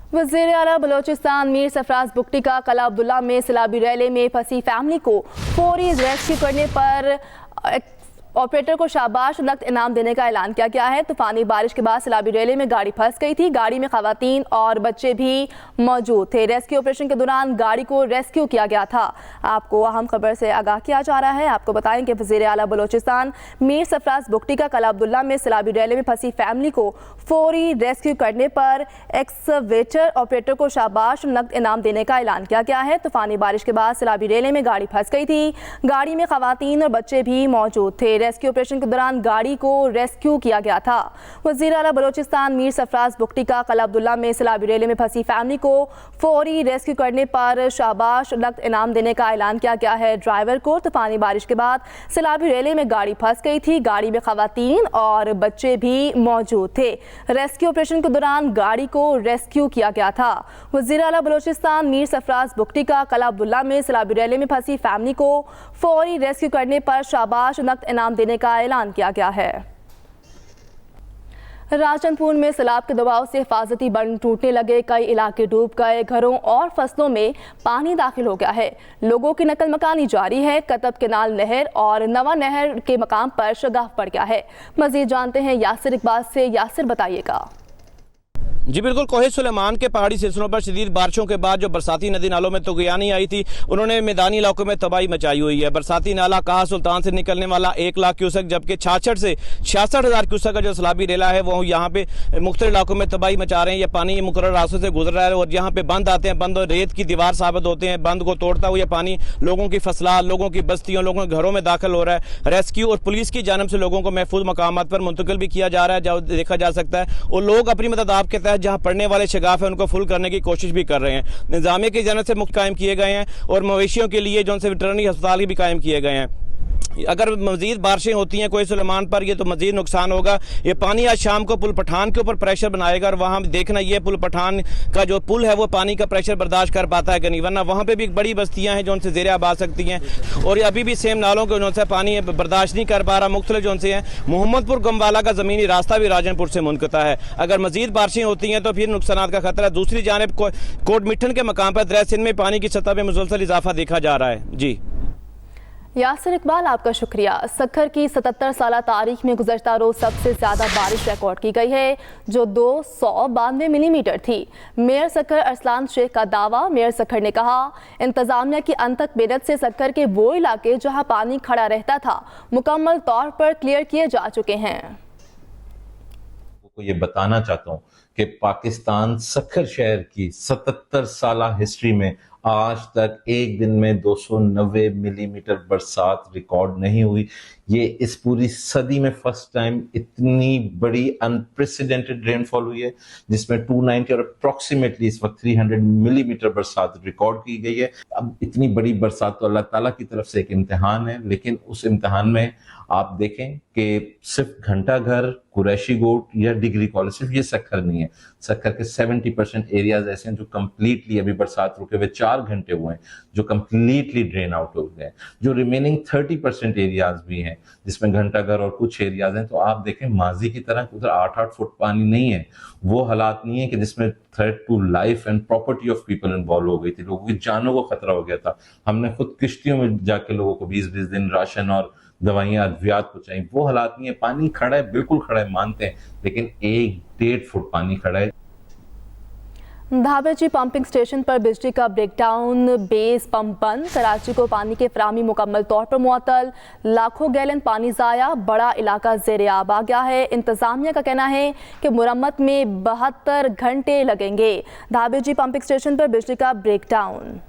वज़ीर आला बलोचिस्तान मीर सरफराज बुगटी का कला अब्दुल्ला में सैलाबी रैली में फंसी फैमिली को फौरी रेस्क्यू करने पर ऑपरेटर को शाबाश नकद इनाम देने का ऐलान किया गया है। तूफानी बारिश के बाद सैलाबी रैली में गाड़ी फंस गई थी। गाड़ी में खवातीन और बच्चे भी मौजूद थे। रेस्क्यू ऑपरेशन के दौरान गाड़ी को रेस्क्यू किया गया था। आपको अहम खबर से आगाह किया जा रहा है। आपको बताएं कि वज़ीर आला बलोचिस्तान मीर सरफराज बुगटी का कला अब्दुल्ला में सैलाबी रैली में फंसी फैमिली को फौरी रेस्क्यू करने पर एक्सवेटर ऑपरेटर को शाबाश नकद इनाम देने का ऐलान किया गया है। तूफानी बारिश के बाद सैलाबी रैली में गाड़ी फंस गई थी। गाड़ी में खवातीन और बच्चे भी मौजूद थे। रेस्क्यू ऑपरेशन के दौरान गाड़ी को रेस्क्यू किया गया था। वज़ीर आला बलोचिस्तान मीर सरफराज बुगटी का कला अब्दुल्ला में सैलाबी रैली में फंसी फैमिली को फौरी रेस्क्यू करने पर शाबाश नकद इनाम देने का ऐलान किया गया है। ड्राइवर को तूफानी बारिश के बाद सैलाबी रैली में गाड़ी फंस गई थी। गाड़ी में खवातीन और बच्चे भी मौजूद थे। रेस्क्यू ऑपरेशन के दौरान गाड़ी को रेस्क्यू किया गया था। वज़ीर आला बलोचिस्तान मीर सरफराज बुगटी का कला अब्दुल्ला में सैलाबी रैली में फंसी फैमिली को फौरी रेस्क्यू करने पर शाबाश नकद इनाम देने का ऐलान किया गया है। राजनपुर में सैलाब के दबाव से हिफाजती बंद टूटने लगे। कई इलाके डूब गए। घरों और फसलों में पानी दाखिल हो गया है। लोगों की नकल मकानी जारी है। कतब केनाल नहर और नवा नहर के मकाम पर शगाफ पड़ गया है। मजीद जानते हैं यासिर इकबाल से। यासिर बताइएगा। जी बिल्कुल, कोहे सुलेमान के पहाड़ी सिलसिलों पर शदीद बारिशों के बाद जो बरसाती नदी नालों में तुगयानी आई थी, उन्होंने मैदानी इलाकों में तबाही मचाई हुई है। बरसाती नाला कहा सुल्तान से निकलने वाला 1 लाख क्यूसेक, जबकि 66 से 66,000 क्यूसेक का जो सैलाबी रेला है वो यहाँ पे मुख्तलिफ इलाकों में तबाही मचा रहे हैं। ये पानी मुकर्रर रास्तों से गुजर रहा है और यहाँ पे बंद आते हैं। बंद रेत की दीवार साबित होते हैं। बंद को तोड़ता हुआ पानी लोगों की फसलात, लोगों की बस्तियों, लोगों के घरों में दाखिल हो रहा है। रेस्क्यू और पुलिस की जानिब से लोगों को महफूज मकामात पर मुंतकिल भी किया जा रहा है, जहाँ देखा जा सकता है। और लोग अपनी मदद आपके तहत जहाँ पड़ने वाले शगाफ है उनको फुल करने की कोशिश भी कर रहे हैं। निजामिया की जानिब से मुफ्त कायम किए गए हैं और मवेशियों के लिए जो उनसे वेटरनरी अस्पताल भी कायम किए गए हैं। अगर मजीद बारिशें होती हैं कोहे सुलेमान पर, ये तो मजीद नुकसान होगा। ये पानी आज शाम को पुल पठान के ऊपर प्रेशर बनाएगा और वहाँ देखना ये पुल पठान का जो पुल है वो पानी का प्रेशर बर्दाश्त कर पाता है कि नहीं, वरना वहाँ पे भी बड़ी बस्तियाँ हैं जो उनसे ज़ेर आब आ सकती हैं। और अभी भी सेम नालों के उनसे पानी बर्दाश्त नहीं कर पा रहा। मुख्तलिफ जो उनसे हैं मोहम्मदपुर गमवाला का ज़मीनी रास्ता भी राजनपुर से मुनक़ता है। अगर मजीद बारिशें होती हैं तो फिर नुकसान का खतरा। दूसरी जानिब कोट मिठन के मकाम पर दरिया सिंध में पानी की सतह में मुसलसल इजाफा देखा जा रहा है। जी यासिर इकबाल, आपका शुक्रिया। सक्खर की 77 साला तारीख में गुज़श्ता रोज़ सबसे ज़्यादा बारिश रिकॉर्ड की गई है, जो 292 मिलीमीटर थी। मेयर सक्खर अरसलान शेख का दावा। मेयर सक्खर ने कहा, इंतज़ामिया की अनथक मेहनत से सक्खर के वो इलाके जहां पानी खड़ा रहता था मुकम्मल तौर पर क्लियर किए जा चुके हैं। ये बताना चाहता हूँ कि पाकिस्तान सक्खर शहर की 77 साला हिस्ट्री में आज तक एक दिन में 290 मिलीमीटर बरसात रिकॉर्ड नहीं हुई। ये इस पूरी सदी में फर्स्ट टाइम इतनी बड़ी अनप्रेसिडेंटेड रेनफॉल हुई है, जिसमें 290 और अप्रॉक्सीमेटली इस वक्त 300 मिलीमीटर बरसात रिकॉर्ड की गई है। अब इतनी बड़ी बरसात तो अल्लाह ताला की तरफ से एक इम्तिहान है, लेकिन उस इम्तिहान में आप देखें कि सिर्फ घंटा घर, कुरैशी गोट या डिग्री कॉलेज, सिर्फ ये सक्खर नहीं है। सक्खर के 70% एरियाज ऐसे हैं जो कम्प्लीटली अभी बरसात रुके हुए 4 घंटे हुए हैं, जो कम्प्लीटली ड्रेन आउट हो गए। जो रिमेनिंग 30% एरियाज भी हैं जिसमें घंटा घर और कुछ एरियाज हैं, तो आप देखें माजी की तरह उधर 8-8 फुट पानी नहीं है। वो हालात नहीं है कि जिसमें threat to life and property of people involve हो गई थी, लोगों की जानों को खतरा हो गया था। हमने खुद किश्तियों में जाके लोगों को 20-20 दिन राशन और दवाइयां अद्वियात पहुंचाई। वो हालात नहीं है। पानी खड़ा है, बिल्कुल खड़ा है, मानते हैं, लेकिन 1-1.5 फुट पानी खड़ा है। धाबेची पंपिंग स्टेशन पर बिजली का ब्रेकडाउन, बेस पंप बंद। कराची को पानी की फराहमी मुकम्मल तौर पर मुअत्तल। लाखों गैलन पानी ज़ाया। बड़ा इलाका ज़ेर आब आ गया है। इंतज़ामिया का कहना है कि मुरम्मत में 72 घंटे लगेंगे। धाबेची पंपिंग स्टेशन पर बिजली का ब्रेकडाउन।